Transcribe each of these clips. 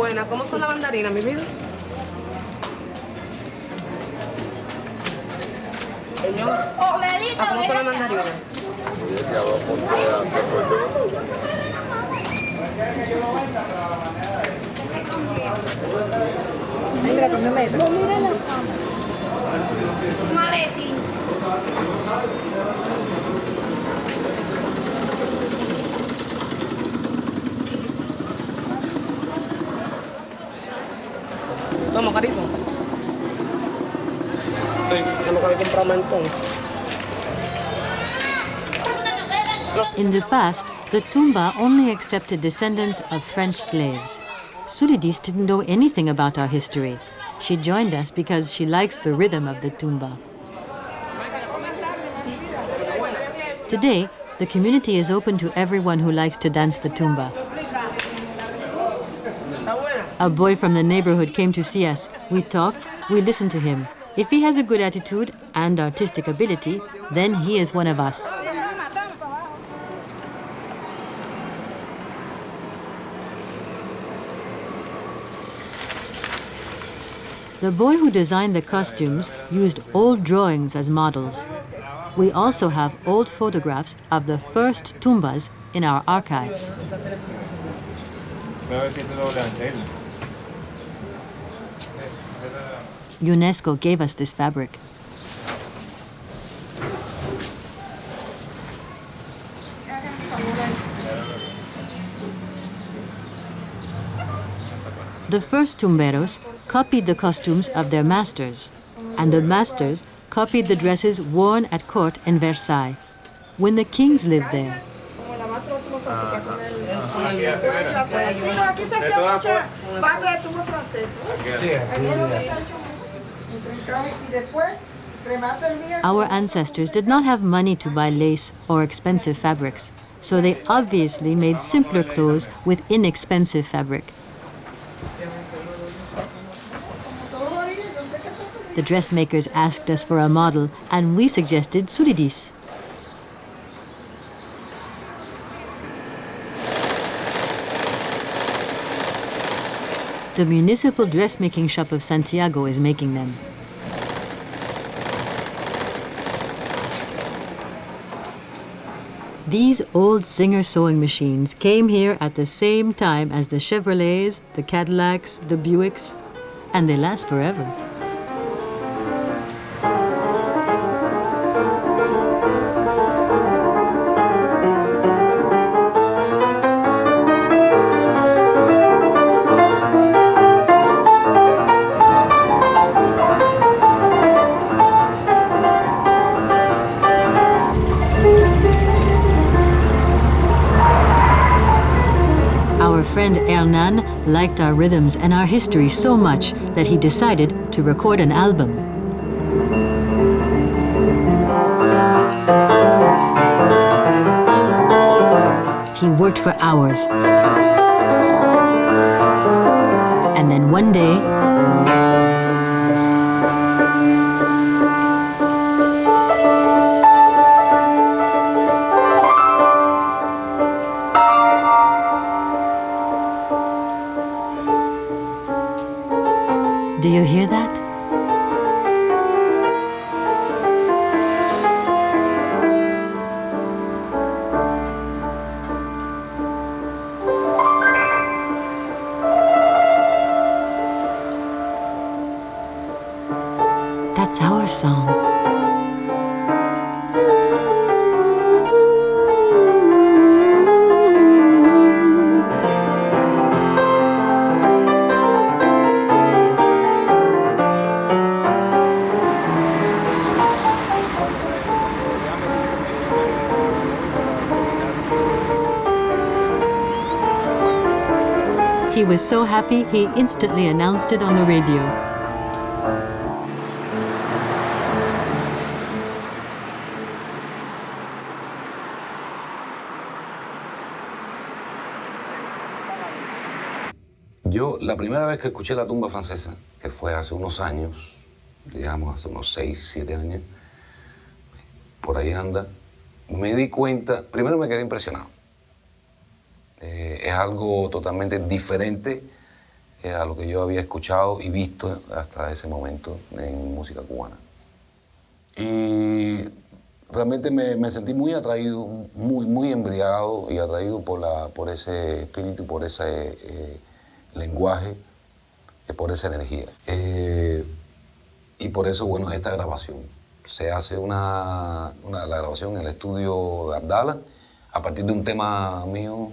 Buena, ¿cómo son las mandarinas, mi vida? Señor, ¿a cómo son las mandarinas? Mira, que me meto. No, mira la cama. Maletín. Toma, carito. Tengo que comprarme entonces. In the past, the Tumba only accepted descendants of French slaves. Suleidis didn't know anything about our history. She joined us because she likes the rhythm of the Tumba. Today, the community is open to everyone who likes to dance the Tumba. A boy from the neighborhood came to see us. We talked, we listened to him. If he has a good attitude and artistic ability, then he is one of us. The boy who designed the costumes used old drawings as models. We also have old photographs of the first tumbas in our archives. UNESCO gave us this fabric. The first tumberos copied the costumes of their masters, and the masters copied the dresses worn at court in Versailles, when the kings lived there. Our ancestors did not have money to buy lace or expensive fabrics, so they obviously made simpler clothes with inexpensive fabric. The dressmakers asked us for a model, and we suggested Suleidis. The municipal dressmaking shop of Santiago is making them. These old Singer sewing machines came here at the same time as the Chevrolets, the Cadillacs, the Buicks, and they last forever. Our friend Hernan liked our rhythms and our history so much that he decided to record an album. He worked for hours. And then one day, do you hear that? That's our song. He was so happy, he instantly announced it on the radio. Yo, la primera vez que escuché la tumba francesa, que fue hace unos años, digamos hace unos 6, 7 años, por ahí anda, me di cuenta, primero me quedé impresionado. Es algo totalmente diferente a lo que yo había escuchado y visto hasta ese momento en música cubana. Y realmente me sentí muy atraído, muy embriagado y atraído por ese espíritu, por ese lenguaje, por esa energía. Y por eso, bueno, esta grabación. Se hace la grabación en el estudio de Abdala. A partir de un tema mío,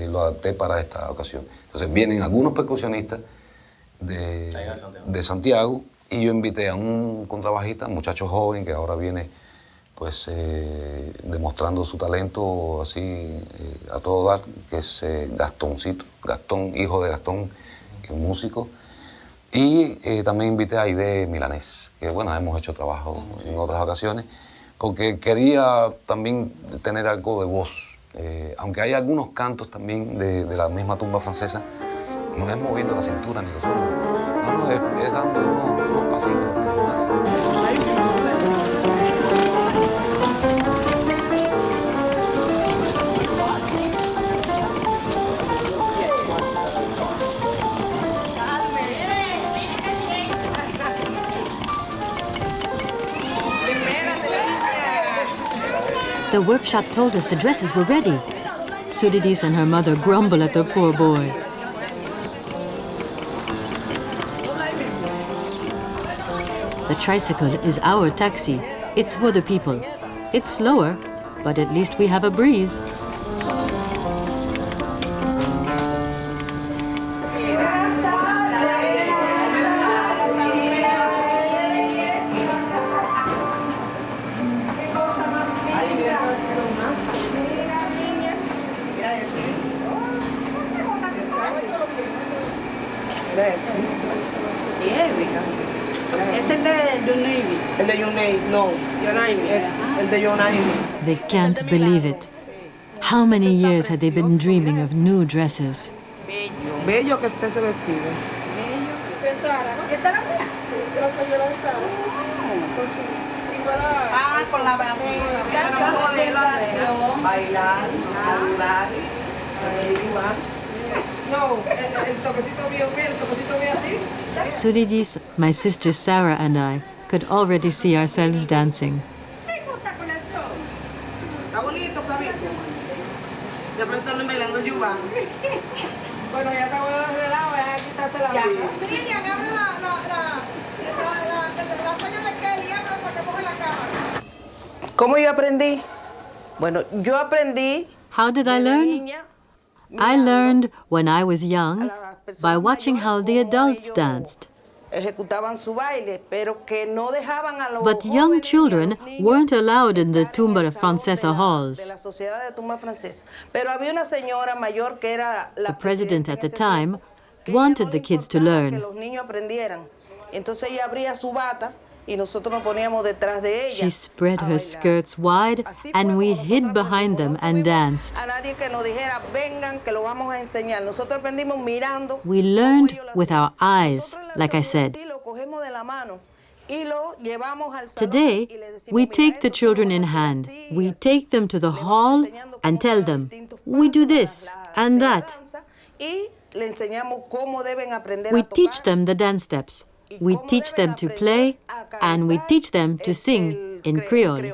lo adapté para esta ocasión. Entonces vienen algunos percusionistas de Santiago y yo invité a un contrabajista, un muchacho joven que ahora viene pues demostrando su talento así a todo dar, que es Gastón, hijo de Gastón, que es músico. Y también invité a Aide Milanés, que bueno, hemos hecho trabajo en otras ocasiones, porque quería también tener algo de voz. Aunque hay algunos cantos también de la misma tumba francesa, no es moviendo la cintura ni los hombros, no, es dando unos pasitos. The workshop told us the dresses were ready. Suleidis and her mother grumble at the poor boy. The tricycle is our taxi. It's for the people. It's slower, but at least we have a breeze. Este es de Your Navy. El de Your Navy, no. Your Navy. El de Your Navy. They can't believe it. How many years had they been dreaming of new dresses? Bello que esté ese vestido. De Sara, ¿no? ¿Esta es la mía? De la señora de Sara. Con su... Igual a... con la Bailar, saludar, averiguar. No, el toquecito mío, el toquecito mío así. Suleidis, my sister Sarah and I could already see ourselves dancing. Está bonito, Flavito. De pronto no bailando Cuban. Bueno, ya te voy a dar relajo, ya quitarse la vida. Miriam, abre la sueña de Kelly, abre para que ponga la cámara. ¿Cómo yo aprendí? Bueno, yo aprendí... How did I learn? I learned when I was young by watching how the adults danced. Ejecutaban su baile, pero que no dejaban a los But young jóvenes children y a los niños weren't allowed in the estar en Tumba el salón Francesa de halls. la sociedad de Tumba Francesa. Pero había una señora mayor que era la The president presidenta at en the ese time tiempo, que ella wanted no the le kids to importaba que learn. los niños aprendieran. Entonces ella abría su bata y nosotros nos poníamos detrás de ella. She spread a her bailar. skirts wide Así fue and we como hid nosotros behind them aprendimos. No and tuvimos danced. a nadie que nos dijera, vengan, que lo vamos a enseñar. Nosotros aprendimos mirando. We cómo learned ellos lo with hacían. our eyes, Nosotros le like I hacemos said. así, lo cogemos de la mano y lo llevamos al salón Today, y le decimos, we "Mira, take the esto children lo in vamos a hacer hand. así y We así". take them to the Le vamos hall enseñando and cómo tell los them, distintos we do pasos de this la and that. danza y le enseñamos cómo deben aprender We a tocar. teach them the dance steps. We teach them to play and we teach them to sing in Creole.